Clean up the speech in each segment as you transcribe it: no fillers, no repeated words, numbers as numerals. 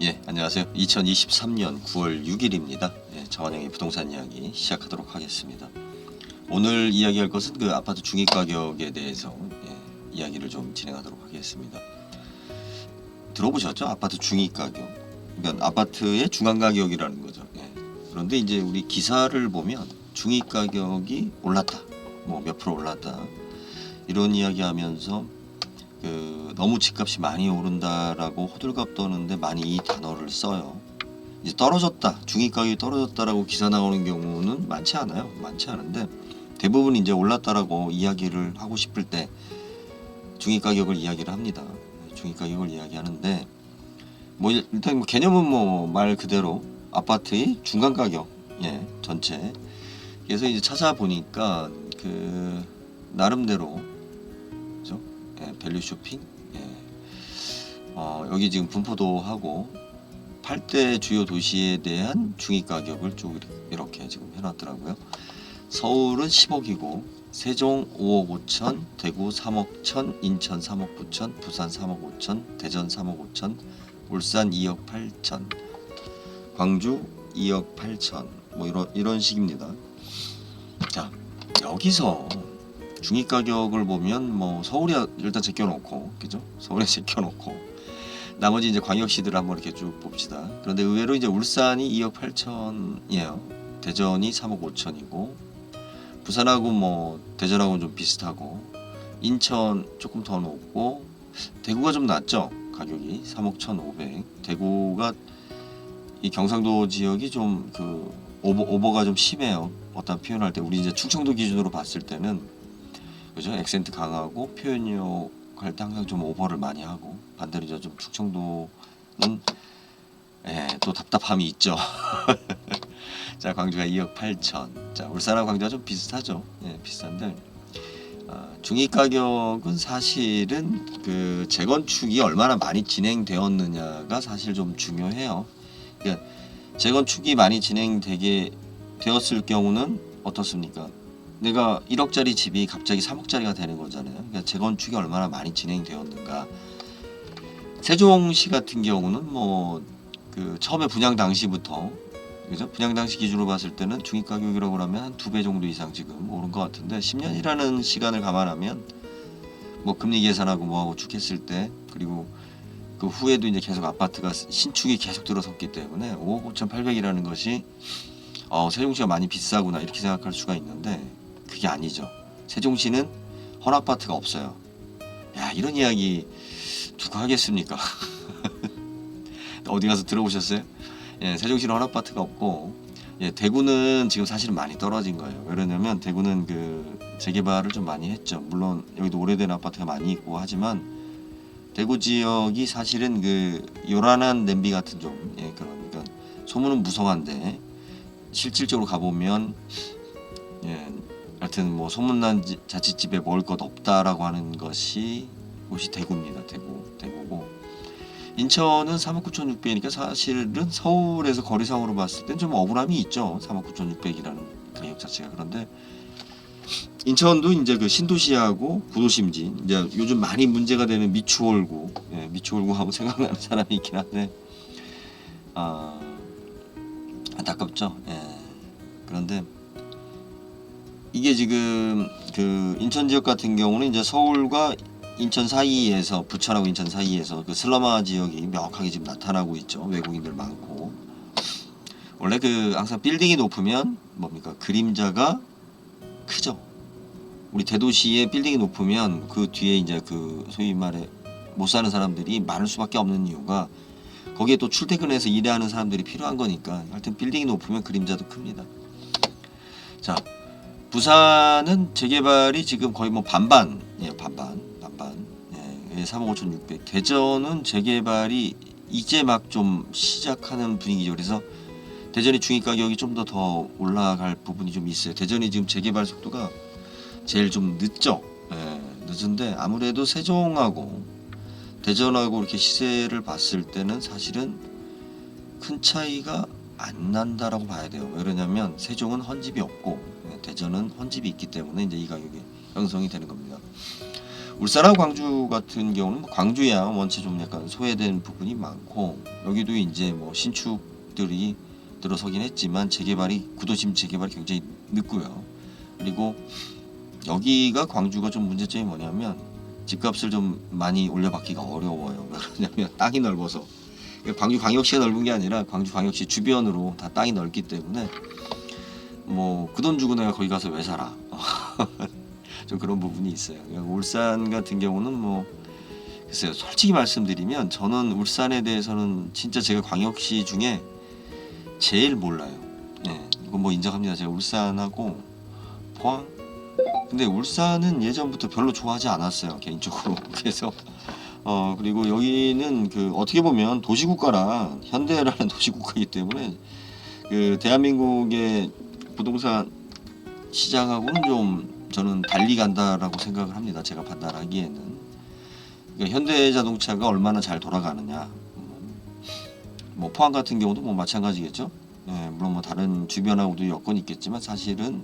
예, 안녕하세요. 2023년 9월 6일입니다. 예, 정한영의 부동산 이야기 시작하도록 하겠습니다. 오늘 이야기할 것은 그 아파트 중위 가격에 대해서 이야기를 좀 진행하도록 하겠습니다. 들어보셨죠? 아파트 중위 가격. 그러니까 아파트의 중간 가격이라는 거죠. 예. 그런데 이제 우리 기사를 보면 중위 가격이 올랐다, 뭐 몇 프로 올랐다, 이런 이야기하면서 너무 집값이 많이 오른다라고 호들갑 떠는데 많이 이 단어를 써요. 이제 떨어졌다, 중위 가격이 떨어졌다라고 기사 나오는 경우는 많지 않아요. 많지 않은데 대부분 이제 올랐다라고 이야기를 하고 싶을 때 중위 가격을 이야기를 합니다. 중위 가격을 이야기하는데 뭐 일단 뭐 개념은 뭐 말 그대로 아파트의 중간 가격, 예, 전체. 그래서 이제 찾아보니까 그 나름대로 그죠? 예, 밸류 쇼핑. 여기 지금 분포도 하고 8대 주요 도시에 대한 중위 가격을 쭉 이렇게 지금 해놨더라고요. 서울은 10억이고 세종 5억 5천, 대구 3억 1천, 인천 3억 9천, 부산 3억 5천, 대전 3억 5천, 울산 2억 8천, 광주 2억 8천, 뭐 이런 식입니다. 자, 여기서 중위 가격을 보면 뭐 서울이 일단 제껴놓고, 그죠? 서울에 제껴놓고 나머지 이제 광역시들을 한번 이렇게 쭉 봅시다. 그런데 의외로 이제 울산이 2억 8천이에요. 대전이 3억 5천이고, 부산하고 뭐 대전하고는 좀 비슷하고, 인천 조금 더 높고, 대구가 좀 낮죠. 가격이 3억 1,500. 대구가 이 경상도 지역이 좀 그 오버가 좀 심해요. 어떤 표현할 때 우리 이제 충청도 기준으로 봤을 때는 그죠? 액센트 강하고 표현력 할 때 항상 좀 오버를 많이 하고, 반대로 이제 좀 충청도는 또 답답함이 있죠. 자, 광주가 2억 8천. 자, 울산하고 광주가 좀 비슷하죠. 예, 비슷한데 중위 가격은 사실은 그 재건축이 얼마나 많이 진행되었느냐가 사실 좀 중요해요. 그러니까 재건축이 많이 진행되게 되었을 경우는 어떻습니까? 내가 1억짜리 집이 갑자기 3억짜리가 되는 거잖아요. 그러니까 재건축이 얼마나 많이 진행되었는가. 세종시 같은 경우는 뭐 그 처음에 분양 당시부터, 그죠? 분양 당시 기준으로 봤을 때는 중위 가격이라고 하면 한 2배 정도 이상 지금 오른 것 같은데, 10년이라는 시간을 감안하면 뭐 금리 계산하고 뭐하고 쭉 했을 때, 그리고 그 후에도 이제 계속 아파트가 신축이 계속 들어섰기 때문에 5억 5,800이라는 것이 세종시가 많이 비싸구나 이렇게 생각할 수가 있는데, 그게 아니죠. 세종시는 헌아파트가 없어요. 야, 이런 이야기 누가 하겠습니까? 어디 가서 들어보셨어요? 예, 세종시는 헌아파트가 없고, 예, 대구는 지금 사실은 많이 떨어진 거예요. 왜냐면 대구는 그 재개발을 좀 많이 했죠. 물론 여기도 오래된 아파트가 많이 있고 하지만 대구 지역이 사실은 그 요란한 냄비 같은 좀, 예, 그러니까 소문은 무성한데 실질적으로 가보면, 예, 하여튼 뭐 소문난 자칫집에 먹을 것 없다라고 하는 곳이 대구입니다. 대구고, 인천은 39,600이니까 사실은 서울에서 거리상으로 봤을 땐 좀 억울함이 있죠. 39,600이라는 가격 자체가. 그런데 인천도 이제 그 신도시하고 구도심지, 이제 요즘 많이 문제가 되는 미추홀구, 예, 미추홀구 하고 생각나는 사람이 있긴 한데 안타깝죠. 예. 그런데 이게 지금 그 인천 지역 같은 경우는 이제 서울과 인천 사이에서, 부천하고 인천 사이에서 그 슬럼화 지역이 명확하게 지금 나타나고 있죠. 외국인들 많고. 원래 그 항상 빌딩이 높으면 뭡니까? 그림자가 크죠. 우리 대도시에 빌딩이 높으면 그 뒤에 이제 그 소위 말해 못 사는 사람들이 많을 수밖에 없는 이유가, 거기에 또 출퇴근해서 일하는 사람들이 필요한 거니까. 하여튼 빌딩이 높으면 그림자도 큽니다. 자, 부산은 재개발이 지금 거의 뭐 반반, 예, 반반, 예, 3억 5,600. 대전은 재개발이 이제 막 좀 시작하는 분위기죠. 그래서 대전의 중위 가격이 좀 더 올라갈 부분이 좀 있어요. 대전이 지금 재개발 속도가 제일 좀 늦죠. 예, 늦은데 아무래도 세종하고 대전하고 이렇게 시세를 봤을 때는 사실은 큰 차이가 안 난다라고 봐야 돼요. 왜 그러냐면 세종은 헌집이 없고, 예, 대전은 헌집이 있기 때문에 이제 이 가격이 형성이 되는 겁니다. 울산하고 광주 같은 경우는 뭐 광주야 원체 좀 약간 소외된 부분이 많고 여기도 이제 뭐 신축들이 들어서긴 했지만 구도심 재개발이 굉장히 늦고요. 그리고 여기가 광주가 좀 문제점이 뭐냐면 집값을 좀 많이 올려받기가 어려워요. 왜 그러냐면 땅이 넓어서. 광주 광역시가 넓은 게 아니라 광주 광역시 주변으로 다 땅이 넓기 때문에 뭐 그 돈 주고 내가 거기 가서 왜 살아? 좀 그런 부분이 있어요. 울산 같은 경우는 뭐 글쎄요. 솔직히 말씀드리면 저는 울산에 대해서는 진짜 제가 광역시 중에 제일 몰라요. 예, 이건 뭐 인정합니다. 제가 울산하고 포항. 근데 울산은 예전부터 별로 좋아하지 않았어요. 개인적으로. 그래서 그리고 여기는 그 어떻게 보면 도시국가라 현대라는 도시국가이기 때문에 그 대한민국의 부동산 시장하고는 좀 저는 달리 간다라고 생각을 합니다. 제가 판단하기에는 그러니까 현대자동차가 얼마나 잘 돌아가느냐. 뭐 포항 같은 경우도 뭐 마찬가지겠죠. 예, 물론 뭐 다른 주변하고도 여건이 있겠지만 사실은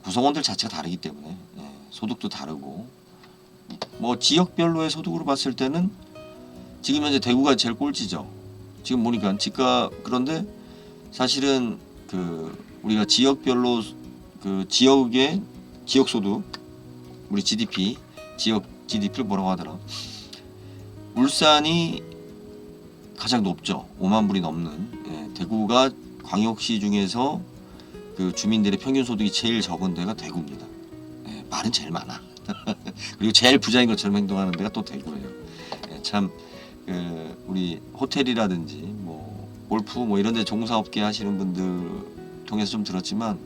구성원들 자체가 다르기 때문에 소득도 다르고 뭐 지역별로의 소득으로 봤을 때는 지금 현재 대구가 제일 꼴찌죠. 지금 보니까 그런데 사실은 그 우리가 지역별로 그 지역의 지역 소득 우리 GDP 지역 GDP를 뭐라고 하더라. 울산이 가장 높죠. 5만 불이 넘는. 대구가 광역시 중에서 그 주민들의 평균 소득이 제일 적은 데가 대구입니다. 말은 제일 많아. 그리고 제일 부자인 것처럼 행동하는 데가 또 대구예요. 참 우리 호텔이라든지 뭐 골프 뭐 이런 데 종사업계 하시는 분들 통해서 좀 들었지만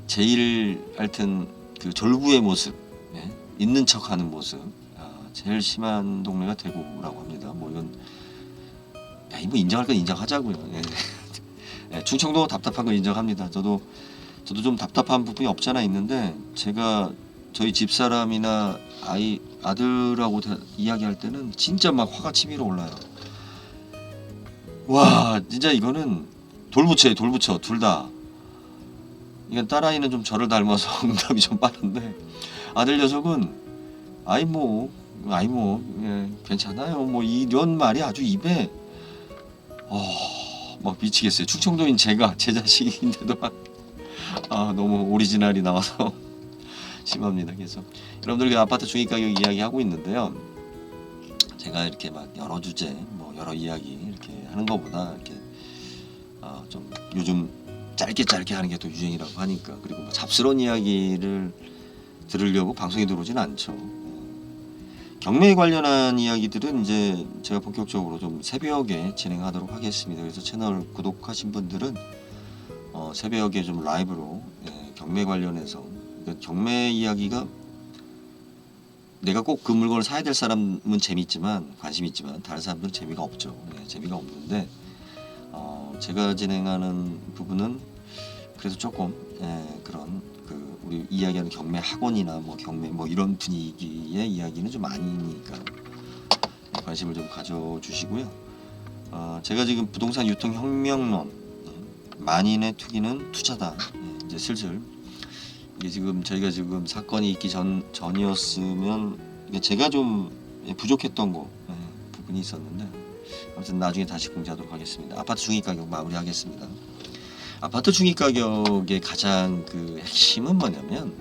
제일 하여튼 그 졸부의 모습, 있는 척하는 모습 제일 심한 동네가 대구라고 합니다. 뭐 이건 뭐 인정할 건 인정하자고요. 충청도 답답한 건 인정합니다. 저도 좀 답답한 부분이 없잖아 있는데 제가 저희 집사람이나 아들하고 이야기할 때는 진짜 막 화가 치밀어 올라요. 와 진짜 이거는 돌부처예요. 돌부처 둘 다. 이건 딸아이는 좀 저를 닮아서 응답이 좀 빠른데 아들 녀석은 괜찮아요. 뭐 이런 말이 아주 입에 막 미치겠어요. 충청도인 제 자식인데도 막 너무 오리지널이 나와서 심합니다. 그래서 여러분들 그 아파트 중위 가격 이야기하고 있는데요. 제가 이렇게 막 여러 주제 뭐 여러 이야기 이렇게 하는 것보다 이렇게 좀 요즘 짧게 하는 게 또 유행이라고 하니까 그리고 뭐 잡스러운 이야기를 들으려고 방송에 들어오진 않죠. 경매에 관련한 이야기들은 이제 제가 본격적으로 좀 새벽에 진행하도록 하겠습니다. 그래서 채널 구독하신 분들은 새벽에 좀 라이브로 경매 관련해서 그러니까 경매 이야기가 내가 꼭 그 물건을 사야 될 사람은 재밌지만 관심 있지만 다른 사람들은 재미가 없죠. 재미가 없는데 제가 진행하는 부분은 그래서 조금 그런 그 우리 이야기하는 경매 학원이나 뭐 경매 뭐 이런 분위기의 이야기는 좀 아니니까 관심을 좀 가져주시고요. 제가 지금 부동산 유통 혁명론 만인의 투기는 투자다. 이제 슬슬 이게 지금 저희가 지금 사건이 있기 전이었으면 제가 좀 부족했던 거 부분이 있었는데 아무튼 나중에 다시 공지하도록 하겠습니다. 아파트 중위가격 마무리하겠습니다. 아파트 중위가격의 가장 그 핵심은 뭐냐면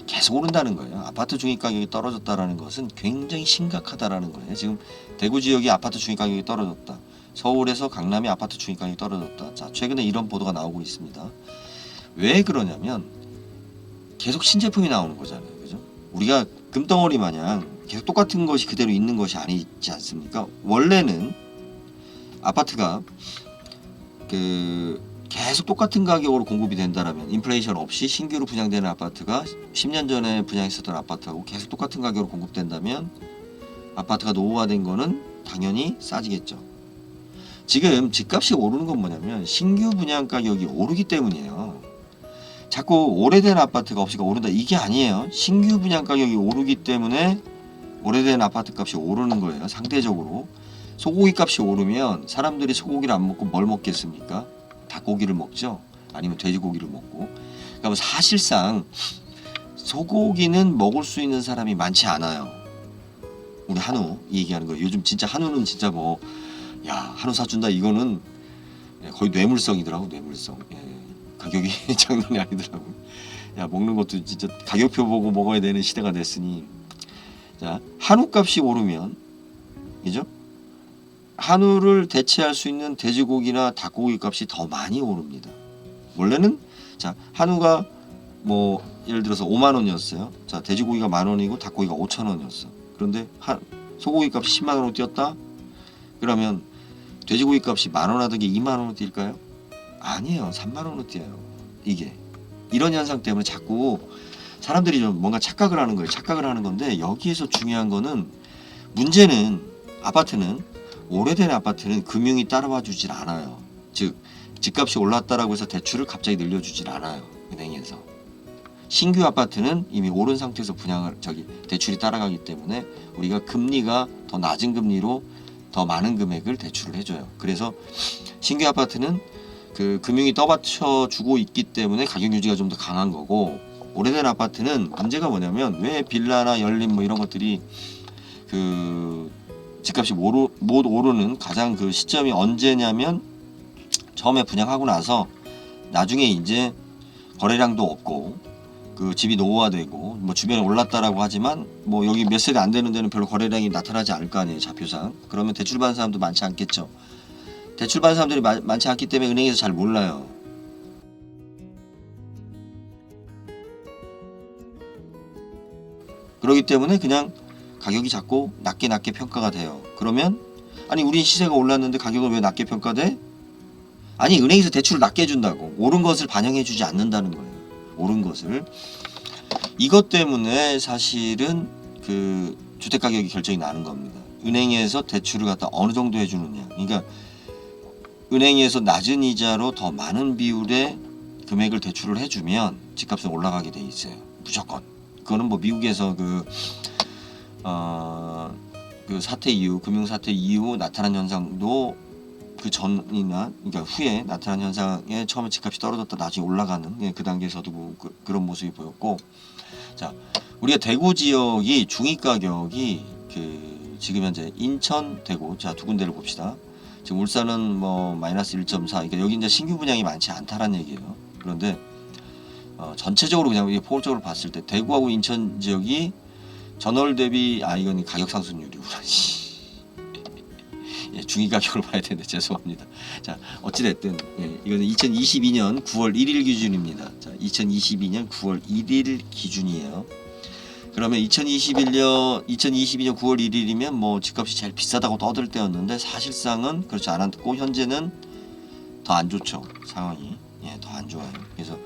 계속 오른다는 거예요. 아파트 중위가격이 떨어졌다라는 것은 굉장히 심각하다라는 거예요. 지금 대구 지역이 아파트 중위가격이 떨어졌다. 서울에서 강남의 아파트 중위가격이 떨어졌다. 자, 최근에 이런 보도가 나오고 있습니다. 왜 그러냐면 계속 신제품이 나오는 거잖아요. 그죠? 우리가 금덩어리 마냥 계속 똑같은 것이 그대로 있는 것이 아니지 않습니까? 원래는 아파트가 계속 똑같은 가격으로 공급이 된다라면 인플레이션 없이 신규로 분양되는 아파트가 10년 전에 분양했었던 아파트하고 계속 똑같은 가격으로 공급된다면 아파트가 노후화된 거는 당연히 싸지겠죠. 지금 집값이 오르는 건 뭐냐면 신규 분양 가격이 오르기 때문이에요. 자꾸 오래된 아파트가 없으니까 오른다 이게 아니에요. 신규 분양 가격이 오르기 때문에 오래된 아파트 값이 오르는 거예요. 상대적으로 소고기 값이 오르면 사람들이 소고기를 안 먹고 뭘 먹겠습니까? 닭고기를 먹죠. 아니면 돼지고기를 먹고. 그러니까 사실상 소고기는 먹을 수 있는 사람이 많지 않아요. 우리 한우 얘기하는 거. 요즘 진짜 한우는 진짜 뭐 야 한우 사준다 이거는 거의 뇌물성이더라고. 뇌물성. 가격이 장난이 아니더라고. 야 먹는 것도 진짜 가격표 보고 먹어야 되는 시대가 됐으니 자 한우 값이 오르면 그죠? 한우를 대체할 수 있는 돼지고기나 닭고기 값이 더 많이 오릅니다. 원래는 자 한우가 뭐 예를 들어서 5만 원이었어요. 자 돼지고기가 10,000원이고 닭고기가 5,000원이었어. 그런데 소고기 값이 10만 원으로 뛰었다? 그러면 돼지고기 값이 10,000원 하던 게 2만 원으로 뛸까요? 아니에요. 3만 원으로 뛰어요. 이게 이런 현상 때문에 자꾸 사람들이 좀 뭔가 착각을 하는 거예요. 착각을 하는 건데 여기에서 중요한 거는 문제는 아파트는 오래된 아파트는 금융이 따라와 주질 않아요. 즉 집값이 올랐다라고 해서 대출을 갑자기 늘려주질 않아요. 은행에서. 신규 아파트는 이미 오른 상태에서 분양을 대출이 따라가기 때문에 우리가 금리가 더 낮은 금리로 더 많은 금액을 대출을 해줘요. 그래서 신규 아파트는 그 금융이 떠받쳐 주고 있기 때문에 가격 유지가 좀 더 강한 거고 오래된 아파트는 문제가 뭐냐면 왜 빌라나 연립 뭐 이런 것들이 그 집값이 못 오르는 가장 그 시점이 언제냐면 처음에 분양하고 나서 나중에 이제 거래량도 없고 그 집이 노후화되고 뭐 주변에 올랐다라고 하지만 뭐 여기 몇 세대 안 되는 데는 별로 거래량이 나타나지 않을 거 아니에요. 좌표상. 그러면 대출 받는 사람도 많지 않겠죠. 대출 받는 사람들이 많지 않기 때문에 은행에서 잘 몰라요. 그렇기 때문에 그냥 가격이 자꾸 낮게 평가가 돼요. 그러면 아니 우리 시세가 올랐는데 가격은 왜 낮게 평가돼? 아니 은행에서 대출을 낮게 해준다고. 오른 것을 반영해 주지 않는다는 거예요. 오른 것을. 이것 때문에 사실은 그 주택가격이 결정이 나는 겁니다. 은행에서 대출을 갖다 어느 정도 해주느냐. 그러니까 은행에서 낮은 이자로 더 많은 비율의 금액을 대출을 해주면 집값은 올라가게 돼 있어요. 무조건. 그거는 뭐 미국에서 그 사태 이후 금융 사태 이후 나타난 현상도 그 전이나 그러니까 후에 나타난 현상에 처음에 집값이 떨어졌다 나중에 올라가는 그 단계에서도 그런 모습이 보였고 자 우리가 대구 지역이 중위 가격이 그 지금 현재 인천 대구 자 두 군데를 봅시다. 지금 울산은 뭐 마이너스 1.4 그러니까 여기 이제 신규 분양이 많지 않다라는 얘기예요. 그런데 전체적으로 그냥 포괄적으로 봤을 때 대구하고 인천 지역이 전월 대비 이건 가격 상승률이구나. 예, 중위 가격을 봐야 되는데 죄송합니다. 자 어찌됐든 이거는 2022년 9월 1일 기준입니다. 자 2022년 9월 1일 기준이에요. 그러면 2022년 9월 1일이면 뭐 집값이 제일 비싸다고 떠들 때였는데 사실상은 그렇지 않았고 현재는 더 안 좋죠. 상황이 더 안 좋아요. 그래서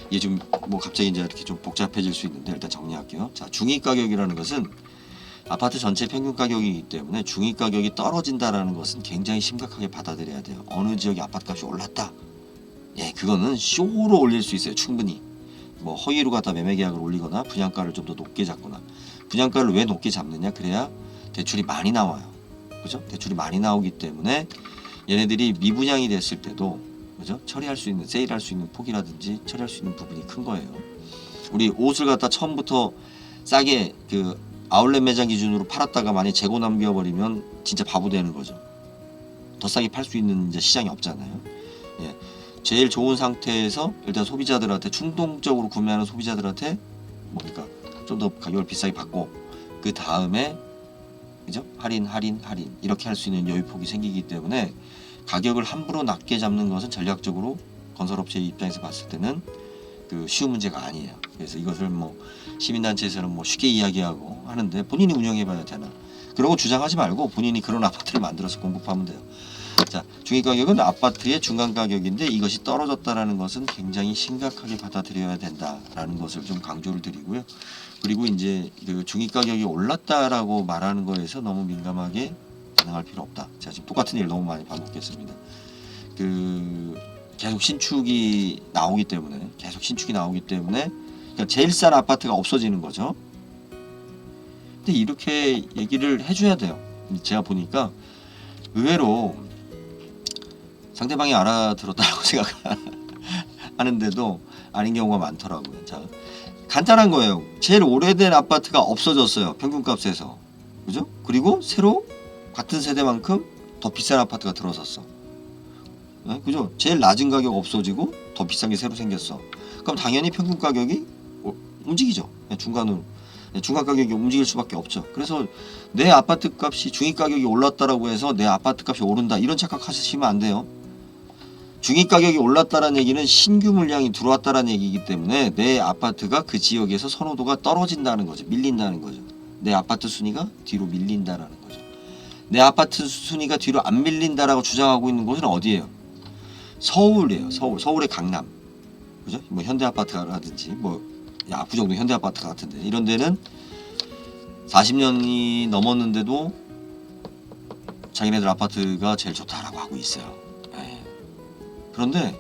이게 지금 뭐 갑자기 이제 이렇게 좀 복잡해질 수 있는데 일단 정리할게요. 자 중위 가격이라는 것은 아파트 전체 평균 가격이기 때문에 중위 가격이 떨어진다라는 것은 굉장히 심각하게 받아들여야 돼요. 어느 지역의 아파트 값이 올랐다. 그거는 쇼로 올릴 수 있어요. 충분히. 뭐 허위로 갖다 매매 계약을 올리거나 분양가를 좀 더 높게 잡거나. 분양가를 왜 높게 잡느냐? 그래야 대출이 많이 나와요. 그죠? 대출이 많이 나오기 때문에 얘네들이 미분양이 됐을 때도 그죠? 처리할 수 있는 세일할 수 있는 폭이라든지 처리할 수 있는 부분이 큰 거예요. 우리 옷을 갖다 처음부터 싸게 그 아울렛 매장 기준으로 팔았다가 만약 재고 남겨버리면 진짜 바보 되는 거죠. 더 싸게 팔 수 있는 이제 시장이 없잖아요. 제일 좋은 상태에서 일단 소비자들한테 충동적으로 구매하는 소비자들한테 그러니까 좀 더 가격을 비싸게 받고 그 다음에 그죠? 할인 이렇게 할 수 있는 여유폭이 생기기 때문에 가격을 함부로 낮게 잡는 것은 전략적으로 건설업체 입장에서 봤을 때는 그 쉬운 문제가 아니에요. 그래서 이것을 뭐 시민단체에서는 뭐 쉽게 이야기하고 하는데 본인이 운영해봐야 되나? 그러고 주장하지 말고 본인이 그런 아파트를 만들어서 공급하면 돼요. 자, 중위가격은 아파트의 중간가격인데 이것이 떨어졌다라는 것은 굉장히 심각하게 받아들여야 된다라는 것을 좀 강조를 드리고요. 그리고 이제 그 중위가격이 올랐다라고 말하는 거에서 너무 민감하게 반응할 필요 없다. 제가 지금 똑같은 일 너무 많이 반복했습니다. 계속 신축이 나오기 때문에 그러니까 제일 싼 아파트가 없어지는 거죠. 근데 이렇게 얘기를 해줘야 돼요. 제가 보니까 의외로 상대방이 알아들었다고 생각하는데도 아닌 경우가 많더라고요. 자, 간단한 거예요. 제일 오래된 아파트가 없어졌어요. 평균값에서. 그죠? 그리고 새로 같은 세대만큼 더 비싼 아파트가 들어섰어. 네? 그죠? 제일 낮은 가격 없어지고 더 비싼 게 새로 생겼어. 그럼 당연히 평균 가격이 움직이죠. 중간으로. 중간 가격이 움직일 수밖에 없죠. 그래서 내 아파트 값이 중위 가격이 올랐다라고 해서 내 아파트 값이 오른다, 이런 착각하시면 안 돼요. 중위 가격이 올랐다는 얘기는 신규 물량이 들어왔다는 얘기이기 때문에 내 아파트가 그 지역에서 선호도가 떨어진다는 거죠. 밀린다는 거죠. 내 아파트 순위가 뒤로 밀린다라는 거죠. 내 아파트 순위가 뒤로 안 밀린다라고 주장하고 있는 곳은 어디예요? 서울이에요. 서울의 강남. 그죠? 뭐 현대 아파트라든지 뭐 압구정도 현대 아파트 같은데, 이런 데는 40년이 넘었는데도 자기네들 아파트가 제일 좋다라고 하고 있어요. 예. 그런데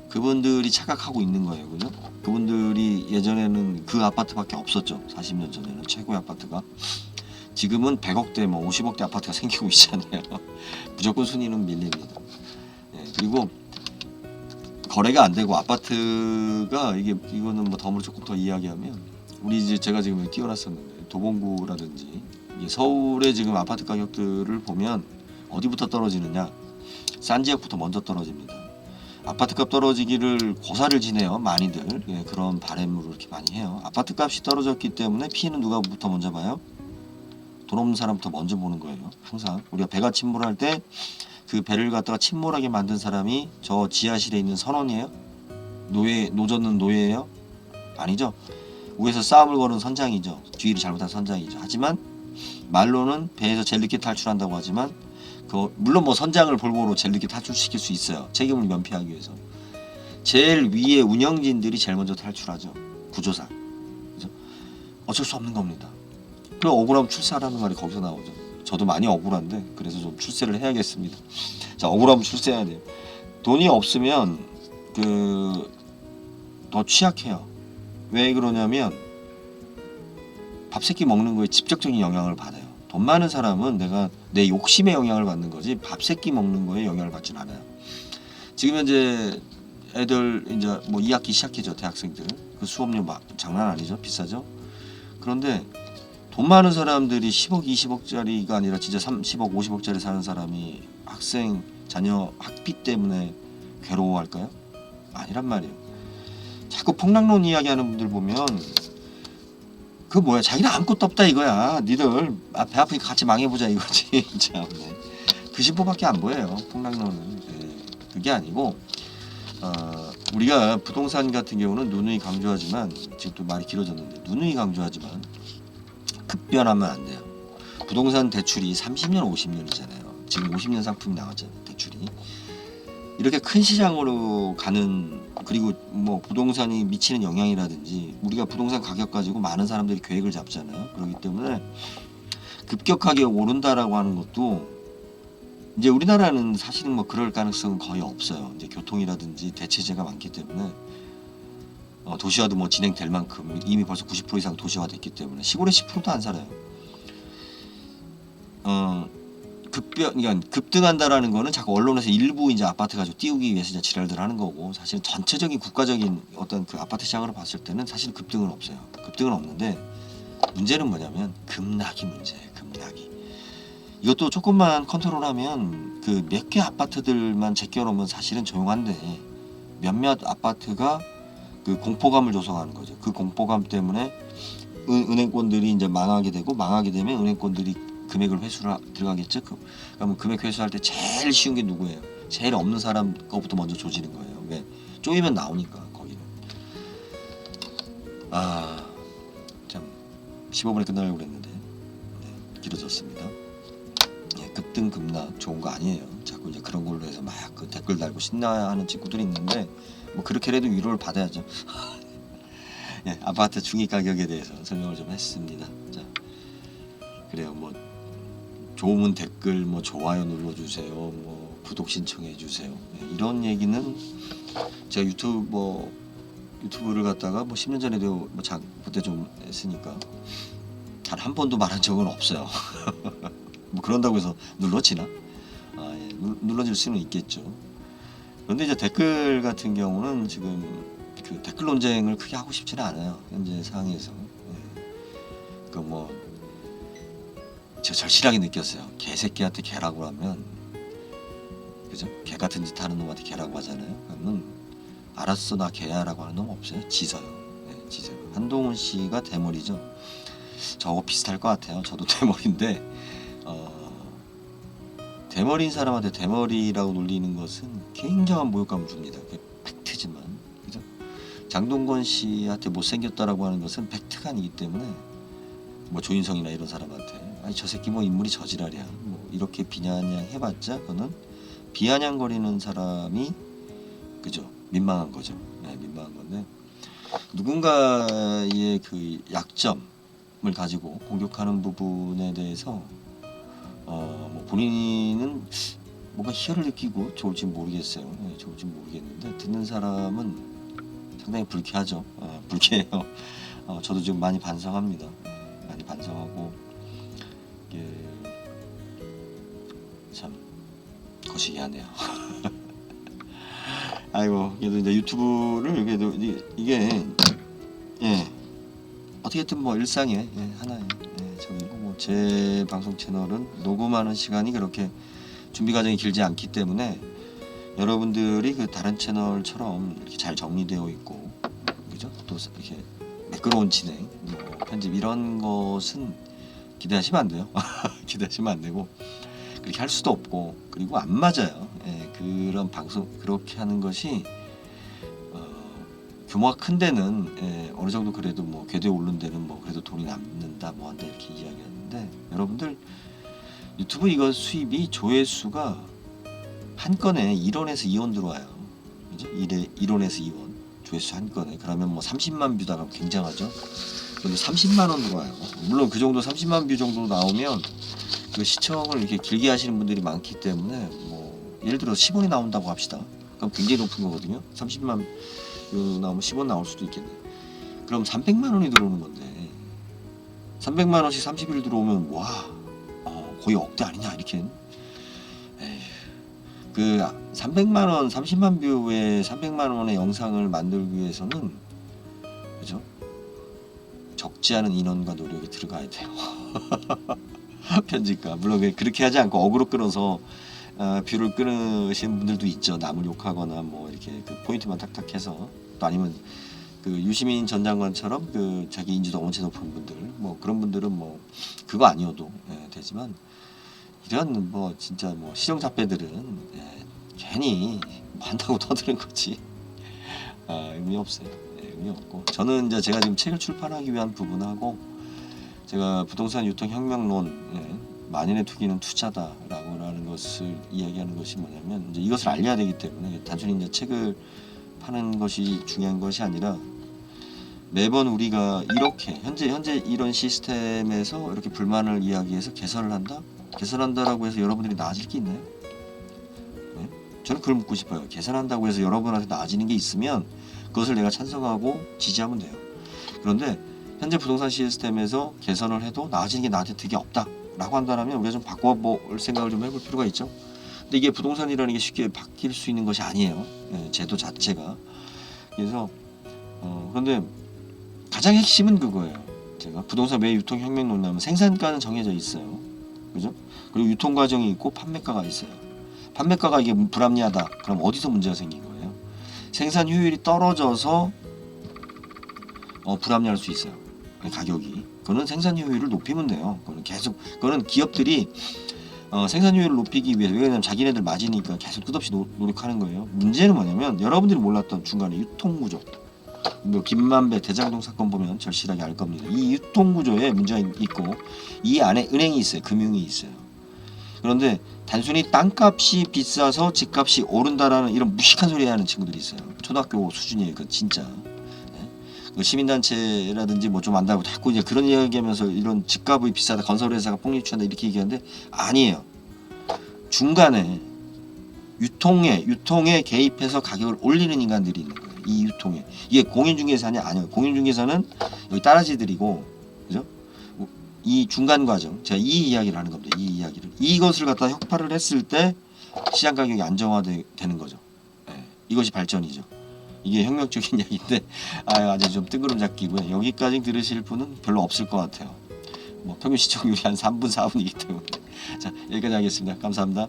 그분들이 착각하고 있는 거예요. 그죠? 그분들이 예전에는 그 아파트밖에 없었죠. 40년 전에는 최고의 아파트가. 지금은 100억대 뭐 50억대 아파트가 생기고 있잖아요. 무조건 순위는 밀립니다. 예. 그리고 거래가 안 되고 아파트가 이거는 뭐 덤으로 조금 더 이야기하면, 우리 이제 제가 지금 띄워놨었는데 도봉구라든지 서울의 지금 아파트 가격들을 보면 어디부터 떨어지느냐, 싼 지역부터 먼저 떨어집니다. 아파트값 떨어지기를 고사를 지내요. 많이들. 예, 그런 바람으로 이렇게 많이 해요. 아파트값이 떨어졌기 때문에 피해는 누가부터 먼저 봐요? 돈 없는 사람부터 먼저 보는 거예요. 항상 우리가 배가 침몰할 때 그 배를 갖다가 침몰하게 만든 사람이 저 지하실에 있는 선원이에요? 노젓는 노예예요? 아니죠. 위에서 싸움을 거는 선장이죠. 주의를 잘못한 선장이죠. 하지만 말로는 배에서 제일 늦게 탈출한다고 하지만 물론 뭐 선장을 볼모로 제일 늦게 탈출시킬 수 있어요. 책임을 면피하기 위해서. 제일 위에 운영진들이 제일 먼저 탈출하죠. 구조상. 그죠? 어쩔 수 없는 겁니다. 그럼 억울하면 출세하라는 말이 거기서 나오죠. 저도 많이 억울한데 그래서 좀 출세를 해야겠습니다. 자, 억울하면 출세해야 돼요. 돈이 없으면 더 취약해요. 왜 그러냐면 밥 세끼 먹는 거에 직접적인 영향을 받아요. 돈 많은 사람은 내 욕심에 영향을 받는 거지 밥 세끼 먹는 거에 영향을 받진 않아요. 지금 현재 애들 이제 뭐 2학기 시작했죠. 대학생들. 그 수업료 장난 아니죠. 비싸죠. 그런데 돈 많은 사람들이 10억, 20억짜리가 아니라 진짜 30억, 50억짜리 사는 사람이 학생, 자녀 학비 때문에 괴로워할까요? 아니란 말이에요. 자꾸 폭락론 이야기하는 분들 보면 뭐야, 자기는 아무것도 없다 이거야. 니들 배 아프니까 같이 망해보자 이거지. 참, 네. 그 심보밖에 안 보여요. 폭락론은. 네. 그게 아니고 우리가 부동산 같은 경우는 누누이 강조하지만, 지금 또 말이 길어졌는데 누누이 강조하지만 급변하면 안 돼요. 부동산 대출이 30년, 50년이잖아요. 지금 50년 상품이 나왔잖아요. 대출이. 이렇게 큰 시장으로 가는, 그리고 뭐 부동산이 미치는 영향이라든지, 우리가 부동산 가격 가지고 많은 사람들이 계획을 잡잖아요. 그렇기 때문에 급격하게 오른다라고 하는 것도, 이제 우리나라는 사실은 뭐 그럴 가능성은 거의 없어요. 이제 교통이라든지 대체제가 많기 때문에 도시화도 뭐 진행될 만큼 이미 벌써 90% 이상 도시화됐기 때문에 시골에 10%도 안 살아요. 그러니까 급등한다라는 거는 자꾸 언론에서 일부 이제 아파트 가지고 띄우기 위해서 이제 지랄들 하는 거고, 사실은 전체적인 국가적인 어떤 그 아파트 시장으로 봤을 때는 사실 급등은 없어요. 급등은 없는데 문제는 뭐냐면 급락이 문제예요. 급락이. 이것도 조금만 컨트롤하면 그 몇 개 아파트들만 제껴놓으면 사실은 조용한데, 몇몇 아파트가 그 공포감을 조성하는 거죠. 그 공포감 때문에 은행권들이 이제 망하게 되면 은행권들이 금액을 회수를 들어가겠죠. 그러면 금액 회수할 때 제일 쉬운 게 누구예요? 제일 없는 사람 거부터 먼저 조지는 거예요. 왜? 쪼이면 나오니까 거기는. 참 15분에 끝나려고 그랬는데 길어졌습니다. 급등 급락 좋은 거 아니에요. 자꾸 이제 그런 걸로 해서 막 그 댓글 달고 신나하는 친구들이 있는데, 뭐 그렇게라도 위로를 받아야죠. 예, 아파트 중위 가격에 대해서 설명을 좀 했습니다. 자, 그래요. 뭐 좋으면 댓글, 뭐 좋아요 눌러주세요, 뭐 구독 신청해 주세요. 예, 이런 얘기는 제가 유튜브를 갖다가 뭐 10년 전에도 그때 좀 했으니까 단 한 번도 말한 적은 없어요. 뭐 그런다고 해서 눌러지나? 눌러질 수는 있겠죠. 그런데 이제 댓글 같은 경우는 지금 그 댓글 논쟁을 크게 하고 싶지는 않아요. 현재 상황에서. 예. 그뭐 제가 절실하게 느꼈어요. 개새끼한테 개라고 하면, 그죠? 개 같은 짓 하는 놈한테 개라고 하잖아요. 그러면 알았어 나 개야라고 하는 놈 없어요. 짖어요. 예, 짖어요. 한동훈 씨가 대머리죠. 저거 비슷할 것 같아요. 저도 대머리인데 대머리인 사람한테 대머리라고 놀리는 것은 굉장한 모욕감을 줍니다. 그게 팩트지만, 그죠? 장동건 씨한테 못생겼다라고 하는 것은 팩트가 아니기 때문에 뭐 조인성이나 이런 사람한테 아니 저 새끼 뭐 인물이 저지랄이야 뭐 이렇게 비아냥해봤자 그거는 비아냥거리는 사람이, 그죠? 민망한 거죠. 네, 민망한 건데 누군가의 그 약점을 가지고 공격하는 부분에 대해서 뭐 본인은 뭔가 희열을 느끼고 좋을지 모르겠어요. 네, 좋을지 모르겠는데 듣는 사람은 상당히 불쾌하죠. 불쾌해요. 저도 지금 많이 반성합니다. 많이 반성하고 이게 참 거시기하네요. 아이고 그래도 이제 유튜브를 그래도 이게 예 어떻게든 뭐 일상의 하나의 저기고 뭐 제 방송 채널은 녹음하는 시간이 그렇게 준비 과정이 길지 않기 때문에 여러분들이 그 다른 채널처럼 이렇게 잘 정리되어 있고, 그죠? 또 이렇게 매끄러운 진행, 뭐 편집 이런 것은 기대하시면 안 돼요. 기대하시면 안 되고 그렇게 할 수도 없고 그리고 안 맞아요. 예, 그런 방송 그렇게 하는 것이 규모가 큰 데는 어느 정도 그래도 뭐 궤도에 오른 데는 뭐 그래도 돈이 남는다 뭐 한다 이렇게 이야기하는데 여러분들 유튜브 이거 수입이 조회수가 한 건에 1원에서 2원 들어와요. 그죠? 1원에서 2원 조회수 한 건에 그러면 뭐 30만 뷰다가 굉장하죠. 근데 30만 원 들어와요. 물론 그 정도 30만 뷰 정도 나오면 그 시청을 이렇게 길게 하시는 분들이 많기 때문에 뭐 예를 들어 10원이 나온다고 합시다. 그럼 굉장히 높은 거거든요. 30만 나오면 10원 나올 수도 있겠네. 그럼 300만 원이 들어오는 건데 300만 원씩 30일 들어오면 와 거의 억대 아니냐 이렇게. 에휴, 그 300만 원 30만 뷰에 300만 원의 영상을 만들기 위해서는 그죠? 적지 않은 인원과 노력이 들어가야 돼요. 편집가 물론 그렇게 하지 않고 어그로 끌어서 뷰를 끊으신 분들도 있죠. 남을 욕하거나 뭐 이렇게 그 포인트만 탁탁 해서 또 아니면 그 유시민 전 장관처럼 그 자기 인지도 엄청 높은 분들 뭐 그런 분들은 뭐 그거 아니어도 되지만 이런 뭐 진짜 뭐 시정잡배들은 괜히 뭐 한다고 떠드는 거지 의미 없어요. 의미 없고 저는 이제 제가 지금 책을 출판하기 위한 부분하고 제가 부동산 유통 혁명론 만인의 투기는 투자다라고 하는 것을 이야기하는 것이 뭐냐면 이제 이것을 알려야 되기 때문에 단순히 이제 책을 파는 것이 중요한 것이 아니라 매번 우리가 이렇게 현재 이런 시스템에서 이렇게 불만을 이야기해서 개선한다라고 해서 여러분들이 나아질 게 있나요? 네? 저는 그걸 묻고 싶어요. 개선한다고 해서 여러분한테 나아지는 게 있으면 그것을 내가 찬성하고 지지하면 돼요. 그런데 현재 부동산 시스템에서 개선을 해도 나아지는 게 나한테 되게 없다라고 한다면 우리가 좀 바꿔볼 생각을 좀 해볼 필요가 있죠. 근데 이게 부동산이라는 게 쉽게 바뀔 수 있는 것이 아니에요. 제도 자체가. 그래서 그런데 가장 핵심은 그거예요. 제가 부동산 왜 유통 혁명론 하면 생산가는 정해져 있어요. 그죠? 그리고 유통 과정이 있고 판매가가 있어요. 판매가가 이게 불합리하다. 그럼 어디서 문제가 생긴 거예요? 생산 효율이 떨어져서 불합리할 수 있어요. 가격이. 그거는 생산 효율을 높이면 돼요. 그거는 기업들이 생산 효율을 높이기 위해서 왜냐면 자기네들 맞으니까 계속 끝없이 노력하는 거예요. 문제는 뭐냐면 여러분들이 몰랐던 중간에 유통구조. 뭐 김만배 대장동 사건 보면 절실하게 알 겁니다. 이 유통구조에 문제가 있고 이 안에 은행이 있어요. 금융이 있어요. 그런데 단순히 땅값이 비싸서 집값이 오른다라는 이런 무식한 소리 하는 친구들이 있어요. 초등학교 수준이에요. 그 진짜. 시민단체라든지 뭐 좀 안다고 자꾸 이제 그런 이야기하면서 이런 집값이 비싸다 건설회사가 폭리취한다 이렇게 얘기하는데 아니에요. 중간에 유통에 개입해서 가격을 올리는 인간들이 있는 거예요. 이 유통에 이게 공인중개사냐 아니요. 공인중개사는 여기 따라지들이고 그죠? 이 중간 과정 제가 이 이야기를 하는 겁니다. 이 이야기를 이것을 갖다 혁파를 했을 때 시장 가격이 안정화되는 거죠. 이것이 발전이죠. 이게 혁명적인 얘기인데 아주 좀 뜬구름 잡기고요. 여기까지 들으실 분은 별로 없을 것 같아요. 뭐 평균 시청률이 한 3분 4분이기 때문에. 자, 여기까지 하겠습니다. 감사합니다.